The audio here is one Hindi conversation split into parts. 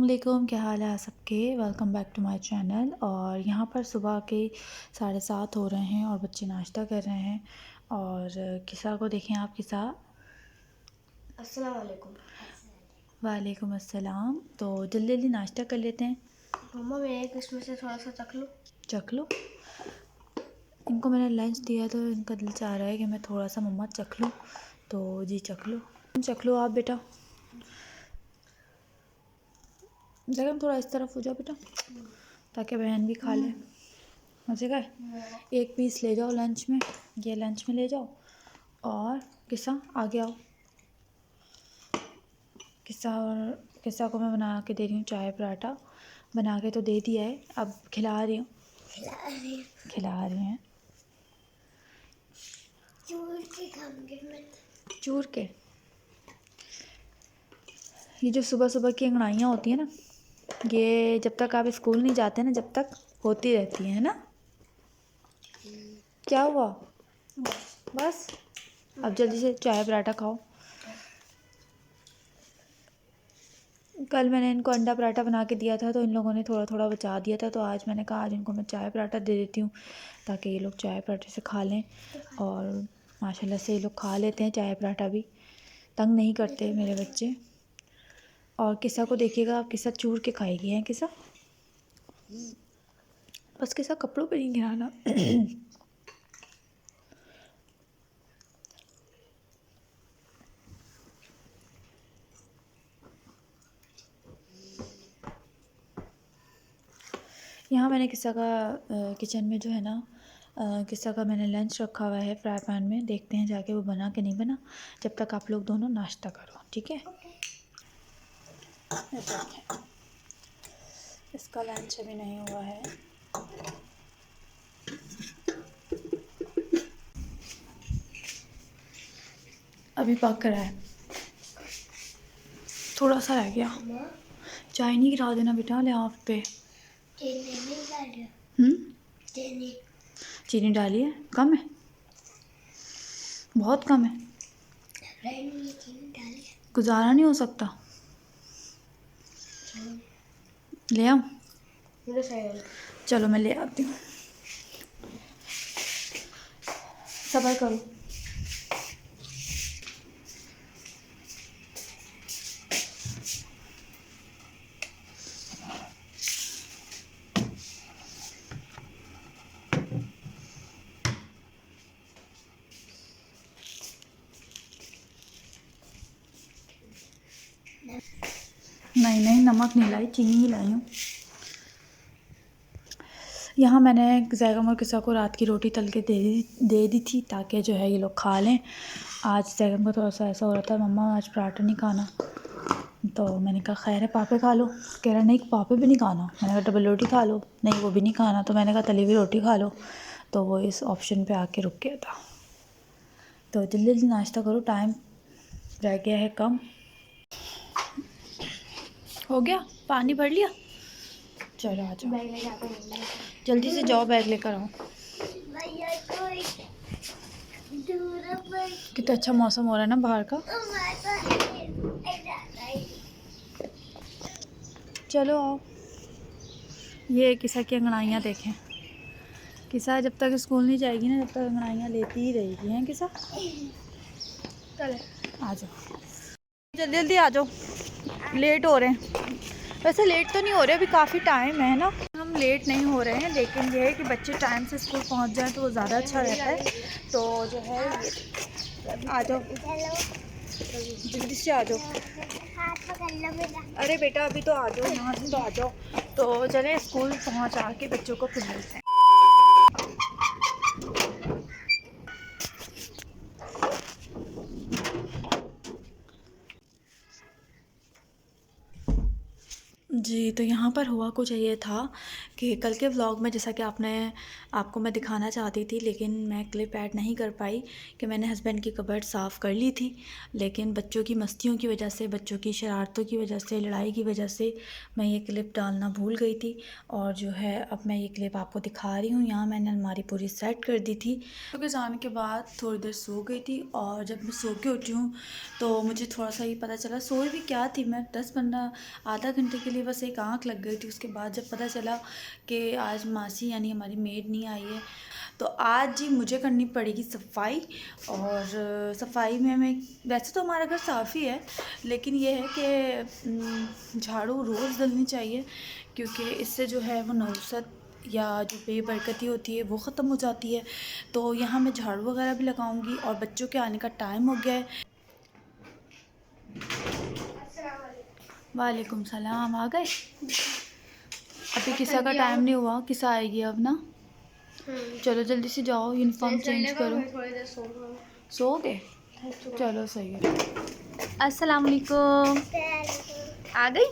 अस्सलामुअलैकुम, क्या हाल है आप सबके। Welcome back to my channel. और यहाँ पर सुबह के 7:30 हो रहे हैं और बच्चे नाश्ता कर रहे हैं। और किसा को देखें आप, किसा। अस्सलाम वालेकुम। वालेकुम अस्सलाम। तो जल्दी जल्दी नाश्ता कर लेते हैं। मम्मा मैं एक इसमें से थोड़ा सा चख लूँ। चख लो। इनको मैंने लंच दिया तो इनका दिल चाह रहा है कि मैं थोड़ा सा मम्मा चख लूँ। तो जी चख लो, चख लो आप बेटा। जगह थोड़ा इस तरफ हो जाओ बेटा, ताकि बहन भी खा ले। मजे का है। एक पीस ले जाओ लंच में, ये लंच में ले जाओ। और किस्सा आगे आओ। किस्सा को मैं बना के दे रही हूँ चाय पराठा। बना के तो दे दिया है, अब खिला रही हूँ। खिला रही हैं चूर के खाऊंगी मैं। चूर के। ये जो सुबह सुबह की अंगड़ाइयाँ होती हैं ना, ये जब तक आप स्कूल नहीं जाते ना, जब तक होती रहती हैं ना। क्या हुआ? बस अब जल्दी से चाय पराठा खाओ। कल मैंने इनको अंडा पराठा बना के दिया था तो इन लोगों ने थोड़ा थोड़ा बचा दिया था, तो आज मैंने कहा आज इनको मैं चाय पराठा दे देती हूँ ताकि ये लोग चाय पराठे से खा लें। और माशाल्लाह से ये लोग खा लेते हैं चाय पराठा भी, तंग नहीं करते मेरे बच्चे। और किस्सा को देखिएगा आप, किस्सा चूर के खाएगी हैं किस्सा। बस किस्सा कपड़ों पर नहीं गिराना। यहाँ मैंने किस्सा का किचन में जो है ना, किस्सा का मैंने लंच रखा हुआ है फ्राई पैन में। देखते हैं जाके वो बना के नहीं बना, जब तक आप लोग दोनों नाश्ता करो, ठीक है। ये देखें, इसका लंच अभी नहीं हुआ है। अभी पक रहा है, थोड़ा सा रह गया। चाय नहीं गिरा देना बेटा, ले आप पे। चीनी डाली है, कम है, बहुत कम है, गुजारा नहीं हो सकता। ले आऊँ? चलो मैं ले आती हूँ, सब्र करो। नहीं नहीं, नमक नहीं लाई, चीनी ही लाई हूँ। यहाँ मैंने जैगम और किस्सा को रात की रोटी तल के दे दी थी ताकि जो है ये लोग खा लें। आज जैगम को थोड़ा सा ऐसा हो रहा था, मम्मा आज पराठा नहीं खाना। तो मैंने कहा खैर है पापे खा लो। कह रहा नहीं पापे भी नहीं खाना। मैंने कहा डबल रोटी खा लो। नहीं वो भी नहीं खाना, तो मैंने कहा तली हुई रोटी खा लो। तो वो इस ऑप्शन पे आके रुक गया था। तो जल्दी जल्दी नाश्ता करो, टाइम रह गया है कम। हो गया, पानी भर लिया। चलो आ जाओ, जल्दी से जाओ, बैग लेकर आओ। कितना अच्छा मौसम हो रहा है ना बाहर का। चलो आओ। ये किस्सा की अंगड़ाइयाँ देखें। किस्सा जब तक स्कूल नहीं जाएगी ना, जब तक अंगड़ाइयाँ लेती ही रहेगी हैं किस्सा। चले आ जाओ, जल्दी जल्दी आ जाओ, लेट हो रहे हैं। वैसे लेट तो नहीं हो रहे, अभी काफ़ी टाइम है ना, हम लेट नहीं हो रहे हैं। लेकिन ये है कि बच्चे टाइम से स्कूल पहुंच जाएं तो वो ज़्यादा अच्छा रहता है। तो जो है आ जाओ, जल्दी से आ जाओ। अरे बेटा अभी तो आ जाओ, यहाँ से तो आ जाओ। तो चले स्कूल पहुँचा के बच्चों को फिर मिलते हैं। जी, तो यहाँ पर हुआ कुछ ये था कि कल के व्लॉग में जैसा कि आपको मैं दिखाना चाहती थी, लेकिन मैं क्लिप ऐड नहीं कर पाई कि मैंने हस्बैंड की कबर्ड साफ़ कर ली थी। लेकिन बच्चों की मस्तियों की वजह से, बच्चों की शरारतों की वजह से, लड़ाई की वजह से मैं ये क्लिप डालना भूल गई थी। और जो है अब मैं ये क्लिप आपको दिखा रही हूँ। यहाँ मैंने अलमारी पूरी सेट कर दी थी। तो जाने के बाद थोड़ी देर सो गई थी, और जब मैं सो के उठी हूँ तो मुझे थोड़ा सा ये पता चला, सोई भी क्या थी मैं, 10-15 आधा घंटे के लिए बस एक आंख लग गई थी। उसके बाद जब पता चला कि आज मासी यानी हमारी मेड नहीं आई है, तो आज जी मुझे करनी पड़ेगी सफाई। और सफाई में मैं, वैसे तो हमारा घर साफ़ ही है, लेकिन ये है कि झाड़ू रोज़ डलनी चाहिए, क्योंकि इससे जो है वो नौसत या जो बेबरकती होती है वो ख़त्म हो जाती है। तो यहाँ मैं झाड़ू वगैरह भी लगाऊंगी। और बच्चों के आने का टाइम हो गया है। वालेकुम सलाम। आ गए? अभी किसा का टाइम नहीं हुआ, किसा आएगी अब ना। चलो जल्दी से जाओ, यूनिफॉर्म चेंज करो। सो गए? चलो सही है। अस्सलाम वालेकुम। आ गई?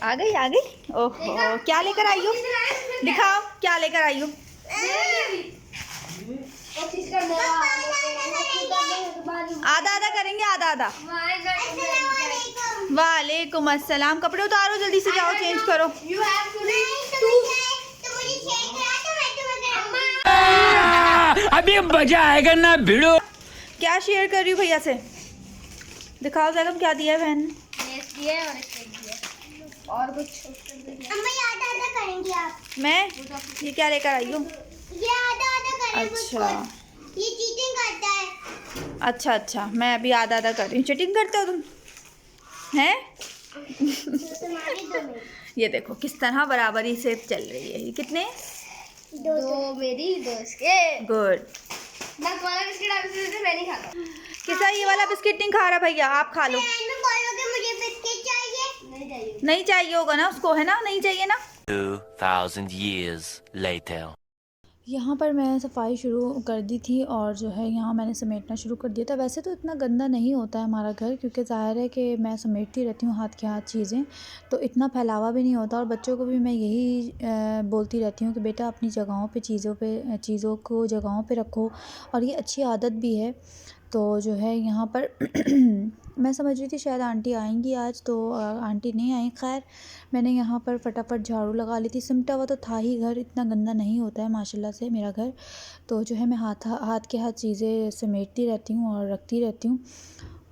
आ गई आ गई। ओहो, क्या लेकर आई हो? दिखाओ क्या लेकर आई हो। आधा आधा करेंगे, आधा आधा। वालेकुम अस्सलाम। कपड़े उतारो, जल्दी से जाओ चेंज करो। अभी मजा आएगा ना भिड़ो। क्या शेयर कर रही हूँ भैया से? दिखाओ जैगम क्या दिया है बहन ने। और कुछ अम्मा ये आधा आधा करेंगी आप? मैं ये क्या लेकर आई हूँ? ये आधा आधा करें। अच्छा ये चीटिंग करता है। अच्छा अच्छा, मैं अभी आधा आधा कर रही हूँ। चीटिंग करते हो तुम हैं? ये देखो किस तरह बराबरी से चल रही है। ये कितने? दो मेरी, दो इसके। गुड। मैं तुम्हारा बिस्किट आप इसे देते, मैं नहीं खाता। किसा ये वाला बिस्किट नहीं खा रहा भैया, आप खा लो। मुझे बिस्किट चाहिए। नहीं चाहिए। नहीं चाहिए होगा ना उसको, है ना? नहीं चाहिए ना। 2000 years later. यहाँ पर मैं सफाई शुरू कर दी थी और जो है यहाँ मैंने समेटना शुरू कर दिया था। वैसे तो इतना गंदा नहीं होता है हमारा घर, क्योंकि ज़ाहिर है कि मैं समेटती रहती हूँ हाथ के हाथ चीज़ें, तो इतना फैलावा भी नहीं होता। और बच्चों को भी मैं यही बोलती रहती हूँ कि बेटा अपनी जगहों पे चीज़ों को जगहों पे रखो, और ये अच्छी आदत भी है। तो जो है यहाँ पर मैं समझ रही थी शायद आंटी आएंगी आज, तो आंटी नहीं आई। खैर मैंने यहाँ पर फटाफट झाड़ू लगा ली थी। सिमटा हुआ तो था ही घर, इतना गंदा नहीं होता है माशाल्लाह से मेरा घर। तो जो है मैं हाथ के हाथ चीज़ें समेटती रहती हूँ और रखती रहती हूँ।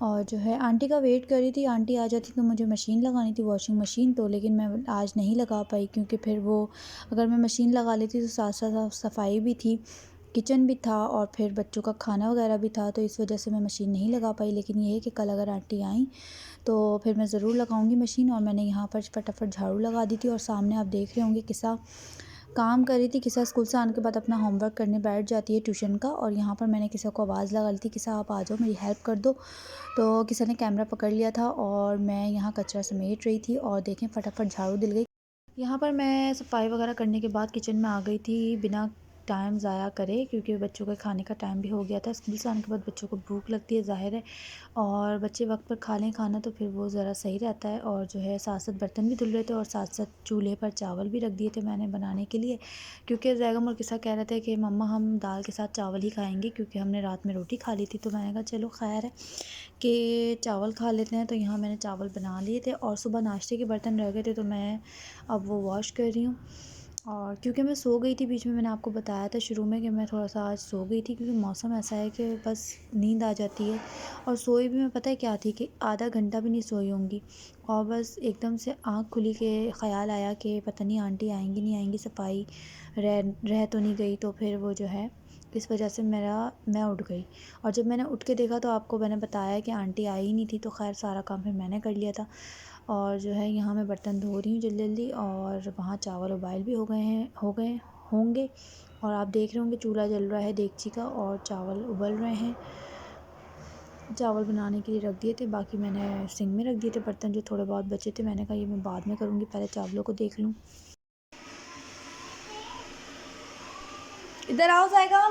और जो है आंटी का वेट कर रही थी, आंटी आ जाती तो मुझे मशीन लगानी थी, वॉशिंग मशीन। तो लेकिन मैं आज नहीं लगा पाई, क्योंकि फिर वो अगर मैं मशीन लगा लेती तो साथ साथ सफाई भी थी, किचन भी था और फिर बच्चों का खाना वगैरह भी था, तो इस वजह से मैं मशीन नहीं लगा पाई। लेकिन ये है कि कल अगर आंटी आई तो फिर मैं ज़रूर लगाऊंगी मशीन। और मैंने यहाँ पर फटाफट झाड़ू लगा दी थी। और सामने आप देख रहे होंगे किसा काम कर रही थी। किसा स्कूल से आने के बाद अपना होमवर्क करने बैठ जाती है ट्यूशन का, और यहाँ पर मैंने किसा को आवाज़ लगा ली थी, किसा आप आ जाओ मेरी हेल्प कर दो। तो किसा ने कैमरा पकड़ लिया था और मैं यहाँ कचरा समेट रही थी, और देखें फटाफट झाड़ू दिल गई। यहाँ पर मैं सफाई वगैरह करने के बाद किचन में आ गई थी बिना टाइम ज़ाया करे, क्योंकि बच्चों के खाने का टाइम भी हो गया था। स्कूल से आने के बाद बच्चों को भूख लगती है ज़ाहिर है, और बच्चे वक्त पर खा लें खाना तो फिर वो ज़रा सही रहता है। और जो है साथ साथ बर्तन भी धुल रहे थे और साथ साथ चूल्हे पर चावल भी रख दिए थे मैंने बनाने के लिए, क्योंकि जैगम और किसा कह रहे थे कि मम्मा हम दाल के साथ चावल ही खाएँगे, क्योंकि हमने रात में रोटी खा ली थी। तो मैंने कहा चलो खैर है कि चावल खा लेते हैं। तो यहाँ मैंने चावल बना लिए थे, और सुबह नाश्ते के बर्तन रह गए थे तो मैं अब वो वॉश कर रही हूँ। और क्योंकि मैं सो गई थी बीच में, मैंने आपको बताया था शुरू में कि मैं थोड़ा सा आज सो गई थी, क्योंकि मौसम ऐसा है कि बस नींद आ जाती है। और सोई भी मैं पता है क्या थी कि आधा घंटा भी नहीं सोई होंगी, और बस एकदम से आँख खुली के ख़्याल आया कि पता नहीं आंटी आएंगी नहीं आएंगी, सफाई रह तो नहीं गई। तो फिर वो जो है इस वजह से मैं उठ गई। और जब मैंने उठ के देखा तो आपको मैंने बताया कि आंटी आई ही नहीं थी। तो खैर सारा काम फिर मैंने कर लिया था। और जो है यहाँ मैं बर्तन धो रही हूँ जल्दी जल्दी, और वहाँ चावल उबाल भी हो गए होंगे। और आप देख रहे होंगे चूल्हा जल रहा है देगची का, और चावल उबल रहे हैं। चावल बनाने के लिए रख दिए थे, बाकी मैंने सिंक में रख दिए थे बर्तन जो थोड़े बहुत बचे थे। मैंने कहा ये मैं बाद में करूँगी, पहले चावलों को देख लूँ। इधर आओ जाएगा।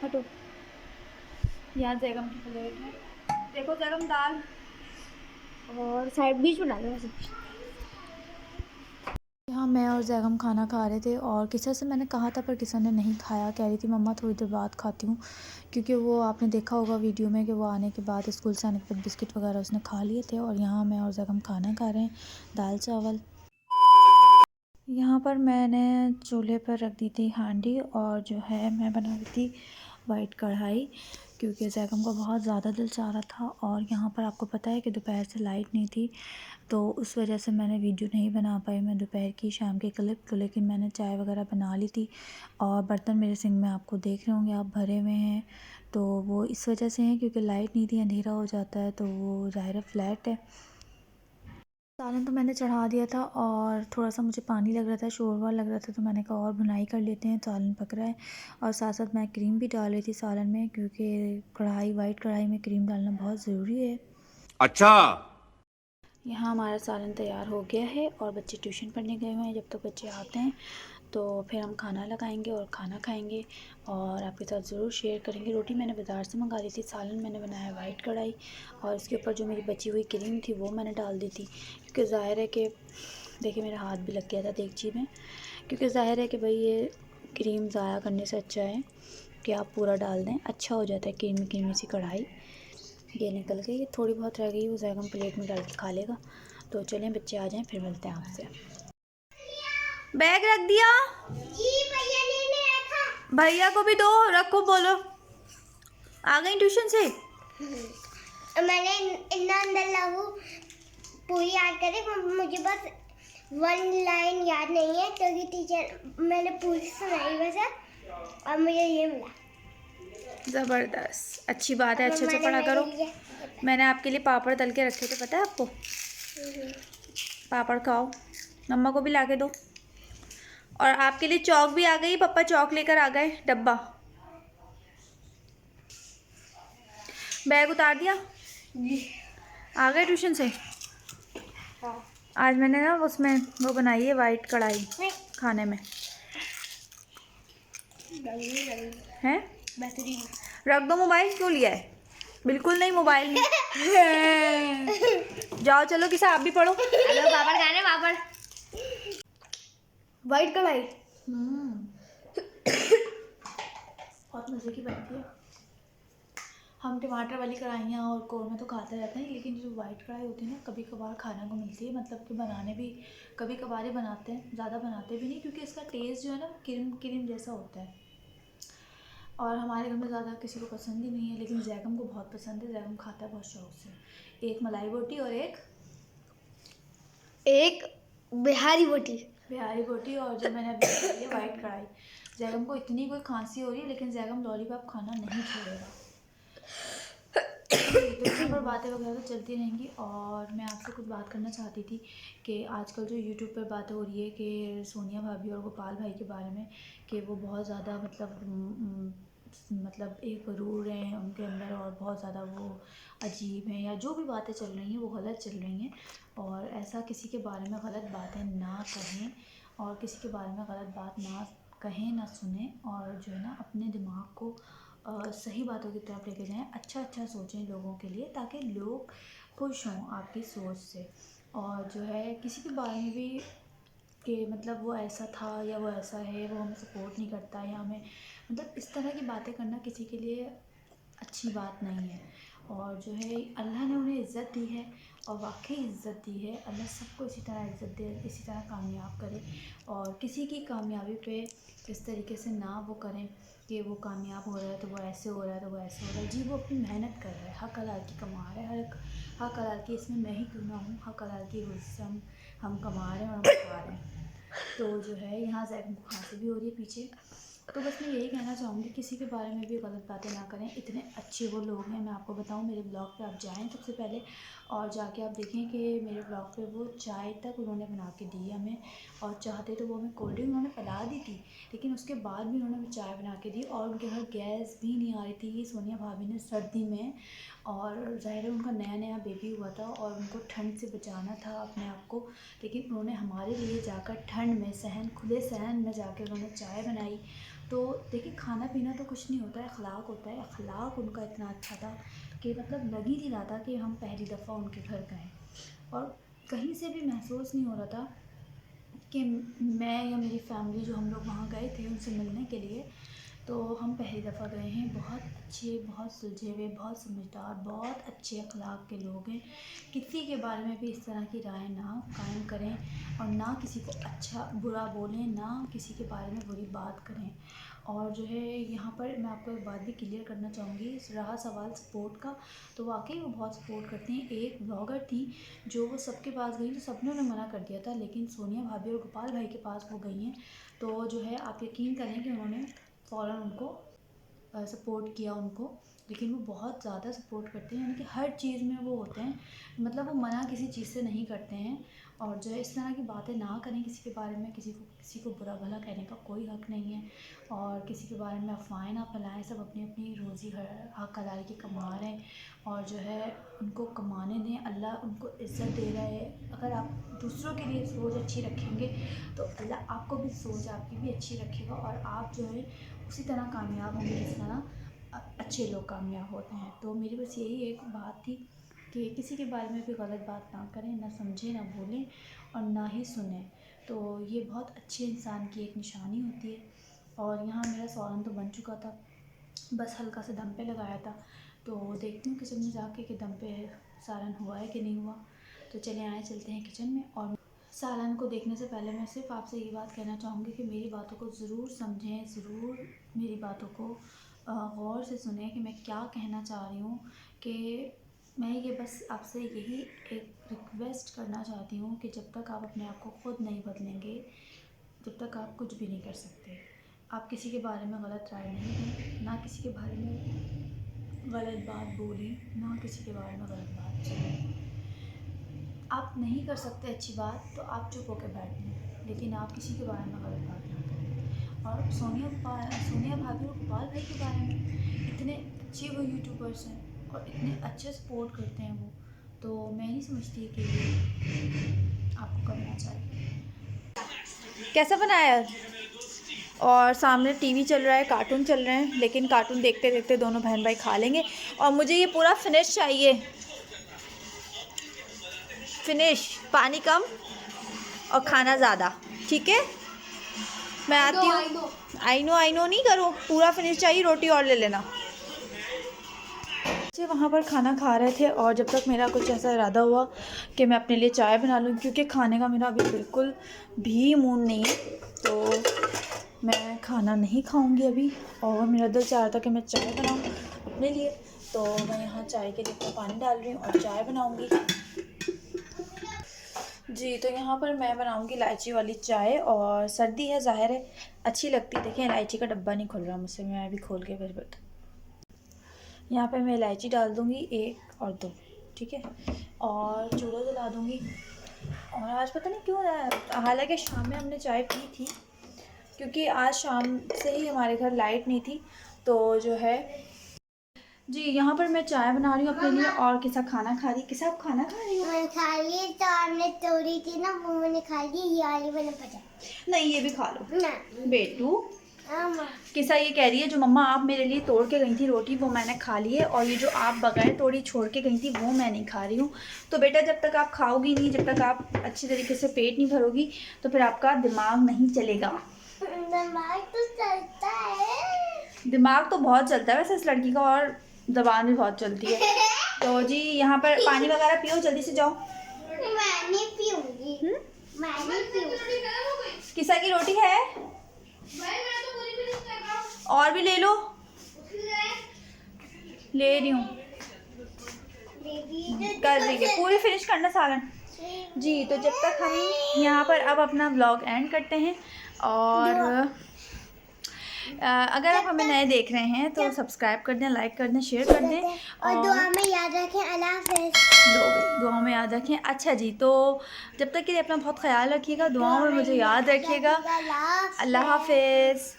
हटो, यहाँ जैगम की प्लेट है, देखो जैगम दाल और साइड बीच में डालो। हाँ, मैं और जैगम खाना खा रहे थे और किसा से मैंने कहा था पर किसा ने नहीं खाया। कह रही थी मम्मा थोड़ी देर बाद खाती हूँ, क्योंकि वो आपने देखा होगा वीडियो में कि वो आने के बाद स्कूल से आने के बाद बिस्किट वगैरह उसने खा लिए थे। और यहाँ मैं और जैगम खाना खा रहे हैं, दाल चावल। यहाँ पर मैंने चूल्हे पर रख दी थी हांडी और जो है मैं बना रही थी वाइट कढ़ाई, क्योंकि जैगम का बहुत ज़्यादा दिल चाह रहा था। और यहाँ पर आपको पता है कि दोपहर से लाइट नहीं थी, तो उस वजह से मैंने वीडियो नहीं बना पाई मैं दोपहर की शाम की क्लिप। तो लेकिन मैंने चाय वगैरह बना ली थी और बर्तन मेरे सिंक में आपको देख रहे होंगे आप भरे हुए हैं। तो वो इस वजह से हैं क्योंकि लाइट नहीं थी, अंधेरा हो जाता है तो वो ज़ाहिर है फ्लैट है। सालन तो मैंने चढ़ा दिया था और थोड़ा सा मुझे पानी लग रहा था, शोरवा लग रहा था, तो मैंने कहा और भुनाई कर लेते हैं, सालन पक रहा है। और साथ साथ मैं क्रीम भी डाल रही थी सालन में, क्योंकि कढ़ाई वाइट कढ़ाई में क्रीम डालना बहुत ज़रूरी है। अच्छा। यहाँ हमारा सालन तैयार हो गया है और बच्चे ट्यूशन पढ़ने गए हुए हैं। जब तक बच्चे आते हैं तो फिर हम खाना लगाएंगे और खाना खाएंगे और आपके साथ ज़रूर शेयर करेंगे। रोटी मैंने बाज़ार से मंगा ली थी, सालन मैंने बनाया वाइट कढ़ाई और इसके ऊपर जो मेरी बची हुई क्रीम थी वो मैंने डाल दी थी, क्योंकि ज़ाहिर है कि देखिए मेरा हाथ भी लग गया था देगची में, क्योंकि ज़ाहिर है कि भाई ये क्रीम ज़ाया करने से अच्छा है कि आप पूरा डाल दें, अच्छा हो जाता है क्रीमी क्रीमी सी कढ़ाई। ये निकल गई, ये थोड़ी बहुत रह गई वो जैगम प्लेट में डाल के खा लेगा। तो चलें बच्चे आ जाएं फिर मिलते हैं आपसे। बैग रख दिया जी भैया ने रखा। भैया को भी दो, रखो, बोलो आ गई ट्यूशन से। मैंने इतना अंदर लागू पूरी याद करी, मुझे बस वन लाइन याद नहीं है क्योंकि टीचर मैंने पूरी सुनाई वैसे और मुझे ये मिला। ज़बरदस्त, अच्छी बात है, अच्छे से मैंने पढ़ा करो। मेरे लिए मैंने आपके लिए पापड़ तल के रखे थे, पता है आपको? पापड़ खाओ, मम्मा को भी ला के दो। और आपके लिए चौक भी आ गई, पापा चौक लेकर आ गए डब्बा। बैग उतार दिया, आ गए ट्यूशन से। हाँ। आज मैंने ना उसमें वो बनाई है वाइट कढ़ाई नहीं, खाने में है। बेहतरीन। रख दो मोबाइल, क्यों लिया है? बिल्कुल नहीं, मोबाइल नहीं। जाओ चलो किसा आप भी पढ़ो। हेलो पापड़ खाने, पापड़ वाइट कढ़ाई बहुत मज़े की बनती है। हम टमाटर वाली कढ़ाइयाँ और कौरमे तो खाते रहते हैं, लेकिन जो वाइट कढ़ाई होती है ना कभी कभार खाने को मिलती है, मतलब कि बनाने भी कभी कभार ही बनाते हैं, ज़्यादा बनाते भी नहीं, क्योंकि इसका टेस्ट जो है ना क्रीम क्रीम जैसा होता है और हमारे घर में ज़्यादा किसी को पसंद ही नहीं है, लेकिन जैगम को बहुत पसंद है, जैगम खाता है बहुत शौक से। एक मलाई बोटी और एक बिहारी बोटी। बिहारी बोटी और जो मैंने अभी खाई है वाइट कढ़ाई। जैगम को इतनी कोई खांसी हो रही है लेकिन जैगम लॉलीपॉप खाना नहीं छोड़ेगा। तो यहाँ पर बातें वगैरह तो चलती रहेंगी और मैं आपसे कुछ बात करना चाहती थी कि आजकल जो यूट्यूब पर बातें हो रही है कि सोनिया भाभी और गोपाल भाई के बारे में कि वो बहुत ज़्यादा मतलब एक रूर हैं उनके अंदर और बहुत ज़्यादा वो अजीब हैं, या जो भी बातें चल रही हैं वो गलत चल रही हैं। और ऐसा किसी के बारे में गलत बातें ना कहें और किसी के बारे में गलत बात ना कहें ना सुने, और जो है ना अपने दिमाग को सही बातों की तरफ लेके जाएं, अच्छा सोचें लोगों के लिए, ताकि लोग खुश हों आपकी सोच से। और जो है किसी के बारे में भी कि मतलब वो ऐसा था या वो ऐसा है, वो हमें सपोर्ट नहीं करता या हमें मतलब इस तरह की बातें करना किसी के लिए अच्छी बात नहीं है। और जो है अल्लाह ने उन्हें इज़्ज़त दी है और वाकई इज़्ज़त दी है। अल्लाह सबको इसी तरह इज़्ज़त दे, इसी तरह कामयाब करे और किसी की कामयाबी पे इस तरीके से ना वो करें कि वो कामयाब हो रहा है तो वो ऐसे हो रहा है तो वो ऐसे हो रहा है। जी वो अपनी मेहनत कर रहा है, हक हलाल की कमा रहा है, हक हलाल की, इसमें मैं ही क्यों ना हूँ, हक हलाल की वजह से हम कमा रहे हैं और हम खा रहे हैं। तो जो है यहाँ जैगम को खांसी भी हो रही है पीछे। तो बस मैं यही कहना चाहूँगी किसी के बारे में भी गलत बातें ना करें। इतने अच्छे वो लोग हैं, मैं आपको बताऊँ मेरे ब्लॉग पे आप जाएं सबसे पहले और जाके आप देखें कि मेरे ब्लॉग पे वो चाय तक उन्होंने बना के दी हमें, और चाहते तो वो हमें कोल्ड ड्रिंक उन्होंने पिला दी थी, लेकिन उसके बाद भी उन्होंने हमें चाय बना के दी। और उनके घर गैस भी नहीं आ रही थी सोनिया भाभी ने सर्दी में, और ज़ाहिर है उनका नया नया बेबी हुआ था और उनको ठंड से बचाना था अपने आप को, लेकिन उन्होंने हमारे लिए जाकर ठंड में खुले सहन में जाकर उन्होंने चाय बनाई। तो देखिए खाना पीना तो कुछ नहीं होता है, अखलाक होता है। अखलाक उनका इतना अच्छा था कि मतलब लग ही नहीं रहा था कि हम पहली दफ़ा उनके घर गए, और कहीं से भी महसूस नहीं हो रहा था कि मैं या मेरी फैमिली जो हम लोग वहाँ गए थे उनसे मिलने के लिए, तो हम पहली दफ़ा गए हैं। बहुत अच्छे, बहुत सुलझे हुए, बहुत समझदार, बहुत अच्छे अखलाक के लोग हैं। किसी के बारे में भी इस तरह की राय ना कायम करें और ना किसी को अच्छा बुरा बोलें, ना किसी के बारे में बुरी बात करें। और जो है यहाँ पर मैं आपको एक बात भी क्लियर करना चाहूँगी, रहा सवाल सपोर्ट का, तो वाकई वो बहुत सपोर्ट करते हैं। एक ब्लॉगर थी जो वो सबके पास गई तो सबने उन्हें मना कर दिया था, लेकिन सोनिया भाभी और गोपाल भाई के पास वो गई हैं, तो जो है आप यकीन करें कि उन्होंने फ़ौरन उनको सपोर्ट किया उनको। लेकिन वो बहुत ज़्यादा सपोर्ट करते हैं, यानी कि हर चीज़ में वो होते हैं, मतलब वो मना किसी चीज़ से नहीं करते हैं। और जो है इस तरह की बातें ना करें किसी के बारे में, किसी को बुरा भला कहने का कोई हक़ नहीं है, और किसी के बारे में अफवाहें ना फैलाएं। सब अपनी अपनी रोज़ी हक हलाल की कमा रहे हैं, और जो है उनको कमाने दें, अल्लाह उनको इज़्ज़त दे रहा है। अगर आप दूसरों के लिए सोच अच्छी रखेंगे तो अल्लाह आपको भी सोच आपकी भी अच्छी रखेगा, और आप जो है उसी तरह कामयाब होंगे जिस तरह अच्छे लोग कामयाब होते हैं। तो मेरी बस यही एक बात थी कि किसी के बारे में भी गलत बात ना करें, ना समझें, ना बोलें और ना ही सुनें। तो ये बहुत अच्छे इंसान की एक निशानी होती है। और यहाँ मेरा सालन तो बन चुका था, बस हल्का सा दम पे लगाया था। तो देखती हूँ किचन में जाके कि दम पे सालन हुआ है कि नहीं हुआ। तो चले आए, चलते हैं किचन में। और सालन को देखने से पहले मैं सिर्फ आपसे ये बात कहना चाहूँगी कि मेरी बातों को ज़रूर समझें, ज़रूर मेरी बातों को गौर से सुनें कि मैं क्या कहना चाह रही हूँ। कि मैं ये बस आपसे यही एक रिक्वेस्ट करना चाहती हूँ कि जब तक आप अपने आप को ख़ुद नहीं बदलेंगे, जब तक आप कुछ भी नहीं कर सकते। आप किसी के बारे में गलत राय नहीं दें, ना किसी के बारे में गलत बात बोलें, ना किसी के बारे में गलत बात सुनें। आप नहीं कर सकते अच्छी बात तो आप चुप होकर बैठ लें, लेकिन आप किसी के बारे में गलत बात ना करें। और सोनिया भाभी और गोपाल भाई के बारे में, इतने अच्छे वो यूट्यूबर्स हैं और इतने अच्छे सपोर्ट करते हैं वो, तो मैं नहीं समझती कि ये आपको करना चाहिए। कैसा बनाया है? और सामने टीवी चल रहा है, कार्टून चल रहे हैं, लेकिन कार्टून देखते देखते दोनों बहन भाई खा लेंगे। और मुझे ये पूरा फिनिश चाहिए, फिनिश, पानी कम और खाना ज़्यादा, ठीक है? मैं आती हूँ। आई नो नहीं करो, पूरा फिनिश चाहिए। रोटी और ले लेना। बच्चे वहाँ पर खाना खा रहे थे, और जब तक मेरा कुछ ऐसा इरादा हुआ कि मैं अपने लिए चाय बना लूँ, क्योंकि खाने का मेरा अभी बिल्कुल भी मूड नहीं है, तो मैं खाना नहीं खाऊंगी अभी। और मेरा दिल चाह रहा था कि मैं चाय बनाऊँ अपने लिए, तो मैं यहाँ चाय के लिए पानी डाल रही हूँ और चाय बनाऊँगी जी। तो यहाँ पर मैं बनाऊँगी इलायची वाली चाय, और सर्दी है, ज़ाहिर है अच्छी लगती है। देखिए इलायची का डब्बा नहीं खुल रहा मुझसे, मैं अभी खोल के फिर बता। यहाँ पे मैं इलायची डाल दूँगी 1 और 2, ठीक है, और चूल्हा जला दूँगी। और आज पता नहीं क्यों, हालांकि शाम में हमने चाय पी थी, क्योंकि आज शाम से ही हमारे घर लाइट नहीं थी, तो जो है जी यहाँ पर मैं चाय बना रही हूँ अपने लिए, और किसा खाना खा रही। किसा आप खाना खा रही हो? मैं खा ली, तो हमने तोड़ी थी ना, वो मैंने खा ली, ये वाली मैंने पचा। नहीं, ये भी खा लो ना बेटू। किसा ये कह रही है जो मम्मा आप मेरे लिए तोड़ के गई थी रोटी, वो मैंने खा ली है, और ये जो आप बगैर तोड़ी छोड़ के गई थी वो मैं नहीं खा रही हूँ। तो बेटा जब तक आप खाओगी नहीं, जब तक आप अच्छी तरीके से पेट नहीं भरोगी, तो फिर आपका दिमाग नहीं चलेगा। दिमाग तो चलता है, दिमाग तो बहुत चलता है वैसे इस लड़की का, और ज़बान भी बहुत चलती है। तो जी यहाँ पर पानी वगैरह पियो, जल्दी से जाओ। मैं नहीं पीऊंगी, मैं नहीं पीऊंगी। किसा की रोटी है? और भी ले लो। ले रही हूँ, कर रही है, पूरी फिनिश करना सालन जी। तो जब तक हम यहाँ पर अब अपना व्लॉग एंड करते हैं, और अगर आप हमें नए देख रहे हैं तो सब्सक्राइब कर दें, लाइक कर दें, शेयर कर दें, और दुआ में याद रखें। अल्लाह हाफ़िज़। दुआ में याद रखें। अच्छा जी, तो जब तक के लिए अपना बहुत ख्याल रखिएगा, दुआओं में मुझे याद रखिएगा। अल्लाह हाफ़िज़।